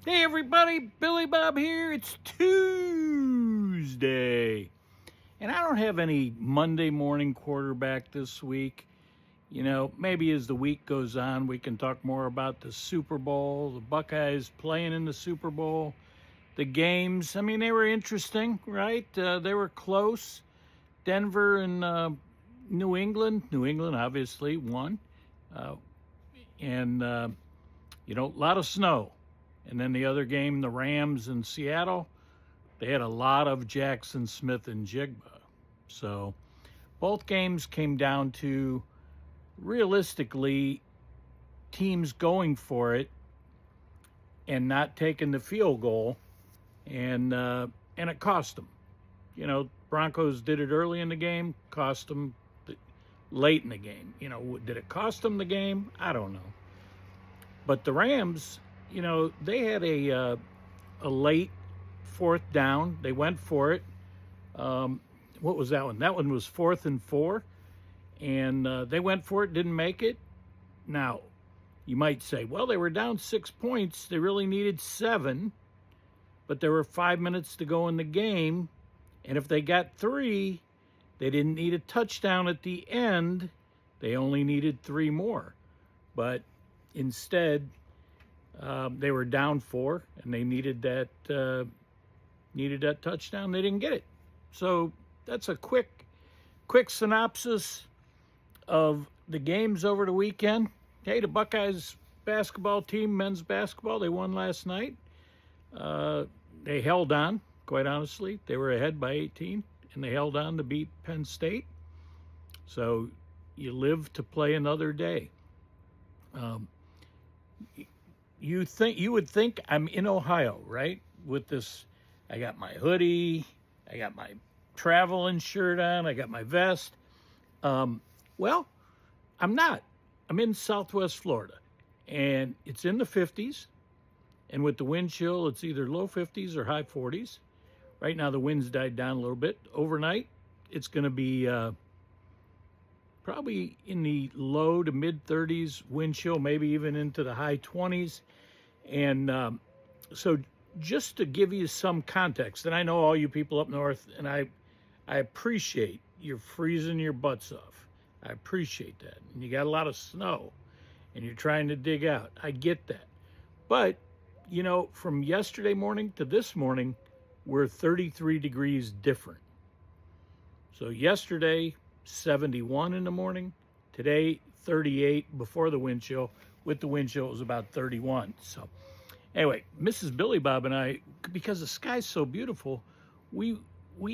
Hey everybody, Billy Bob here. It's Tuesday. And I don't have any Monday morning quarterback this week. You know, maybe as the week goes on, we can talk more about the Super Bowl, the Buckeyes playing in the Super Bowl, the games. I mean, they were interesting, right? They were close. Denver and New England. New England obviously won. And a lot of snow. And then the other game, the Rams in Seattle, they had a lot of Jackson Smith and Jigba. So both games came down to realistically teams going for it and not taking the field goal, and it cost them. You know, Broncos did it early in the game, cost them late in the game. You know, did it cost them the game? I don't know. But the Rams, you know, they had a late fourth down. They went for it. What was that one? That one was 4th and 4. And they went for it, didn't make it. Now, you might say, well, they were down 6 points. They really needed 7. But there were 5 minutes to go in the game. And if they got 3, they didn't need a touchdown at the end. They only needed 3 more. But instead, they were down 4, and they needed that touchdown. They didn't get it. So that's a quick synopsis of the games over the weekend. Hey, the Buckeyes basketball team, men's basketball, they won last night. They held on, quite honestly. They were ahead by 18, and they held on to beat Penn State. So you live to play another day. You would think I'm in Ohio, right? With this, I got my hoodie, I got my traveling shirt on, I got my vest. Well, I'm not. I'm in Southwest Florida, and it's in the 50s. And with the wind chill, it's either low 50s or high 40s. Right now, the wind's died down a little bit. Overnight, it's going to be probably in the low to mid 30s wind chill, maybe even into the high 20s. And so just to give you some context, and I know all you people up north, and I appreciate you're freezing your butts off. I appreciate that. And you got a lot of snow, and you're trying to dig out. I get that. But, you know, from yesterday morning to this morning, we're 33 degrees different. So yesterday, 71 in the morning. Today, 38 before the wind chill. With the wind chill, it was about 31. So anyway, Mrs. Billy Bob and I, because the sky's so beautiful, we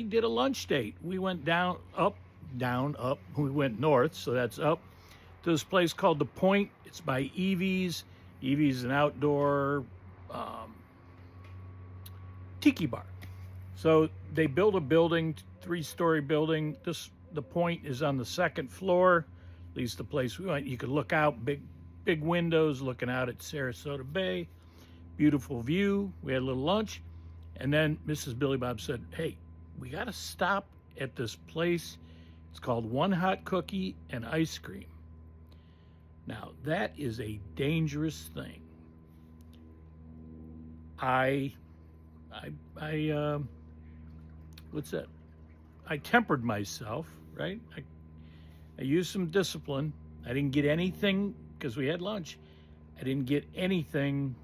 did a lunch date. We went down, up. We went north, so that's up, to this place called The Point. It's by Evie's. Evie's an outdoor tiki bar. So they built a building, 3-story building. The Point is on the 2nd floor, at least the place we went. You could look out, big windows looking out at Sarasota Bay. Beautiful view. We had a little lunch. And then Mrs. Billy Bob said, hey, we got to stop at this place. It's called One Hot Cookie and Ice Cream. Now, that is a dangerous thing. What's that? I tempered myself, right? I used some discipline. I didn't get anything, because we had lunch. I didn't get anything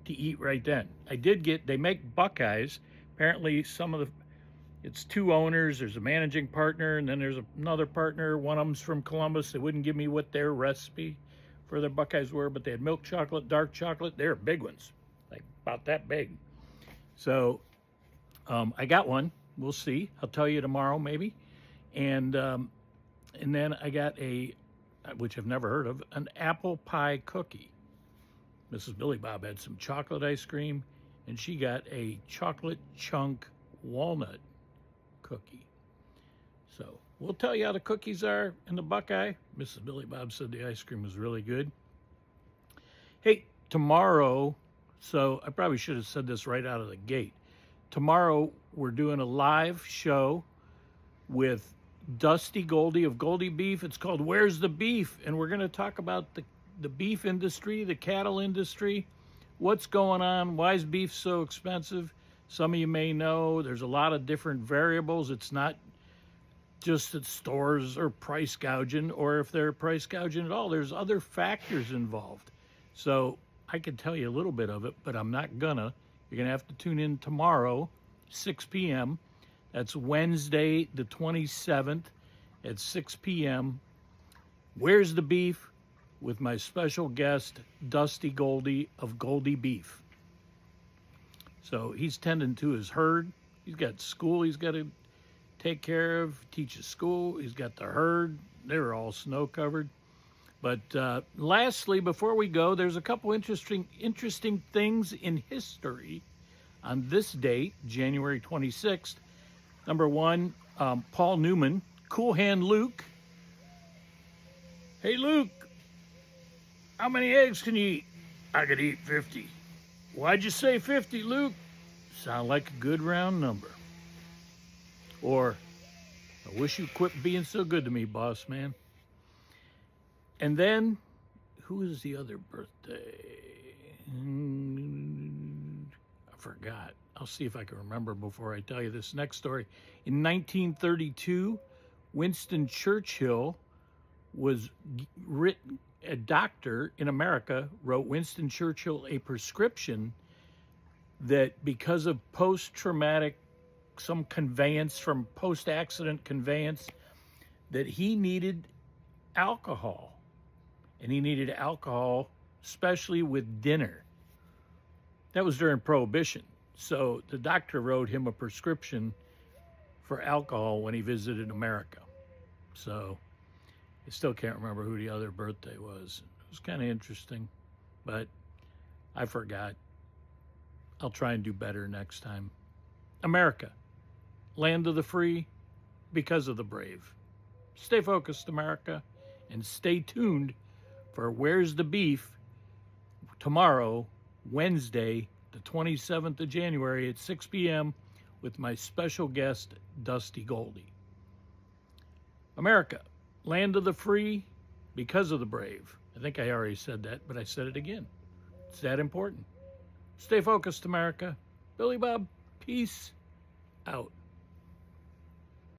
to eat right then. They make Buckeyes. Apparently it's 2 owners. There's a managing partner, and then there's another partner. One of them's from Columbus. They wouldn't give me what their recipe for their Buckeyes were, but they had milk chocolate, dark chocolate. They're big ones, like about that big. So I got one. We'll see. I'll tell you tomorrow, maybe. And then I got which I've never heard of, an apple pie cookie. Mrs. Billy Bob had some chocolate ice cream, and she got a chocolate chunk walnut cookie. So we'll tell you how the cookies are in the Buckeye. Mrs. Billy Bob said the ice cream was really good. Hey, tomorrow, so I probably should have said this right out of the gate. Tomorrow, we're doing a live show with Dusty Goldie of Goldie Beef. It's called Where's the Beef? And we're going to talk about the beef industry, the cattle industry, what's going on? Why is beef so expensive? Some of you may know there's a lot of different variables. It's not just that stores are price gouging, or if they're price gouging at all, there's other factors involved. So I could tell you a little bit of it, but I'm not gonna. You're gonna have to tune in tomorrow, 6 p.m. That's Wednesday, the 27th at 6 p.m. Where's the Beef? With my special guest, Dusty Goldie of Goldie Beef. So he's tending to his herd. He's got school he's got to take care of, teaches school. He's got the herd. They're all snow covered. But lastly, before we go, there's a couple interesting things in history on this date, January 26th. Number one, Paul Newman, Cool Hand Luke. Hey, Luke, how many eggs can you eat? I could eat 50. Why'd you say 50, Luke? Sound like a good round number. Or, I wish you'd quit being so good to me, boss man. And then, who is the other birthday? I forgot. I'll see if I can remember before I tell you this next story. In 1932, Winston Churchill was written, a doctor in America wrote Winston Churchill a prescription that because of post-traumatic, some conveyance from post-accident conveyance, that he needed alcohol. And he needed alcohol, especially with dinner. That was during Prohibition. So the doctor wrote him a prescription for alcohol when he visited America. So I still can't remember who the other birthday was. It was kind of interesting, but I forgot. I'll try and do better next time. America, land of the free, because of the brave. Stay focused, America, and stay tuned for Where's the Beef tomorrow, Wednesday, the 27th of January at 6 p.m. with my special guest, Dusty Goldie. America, land of the free, because of the brave. I think I already said that, but I said it again. It's that important. Stay focused, America. Billy Bob, peace out.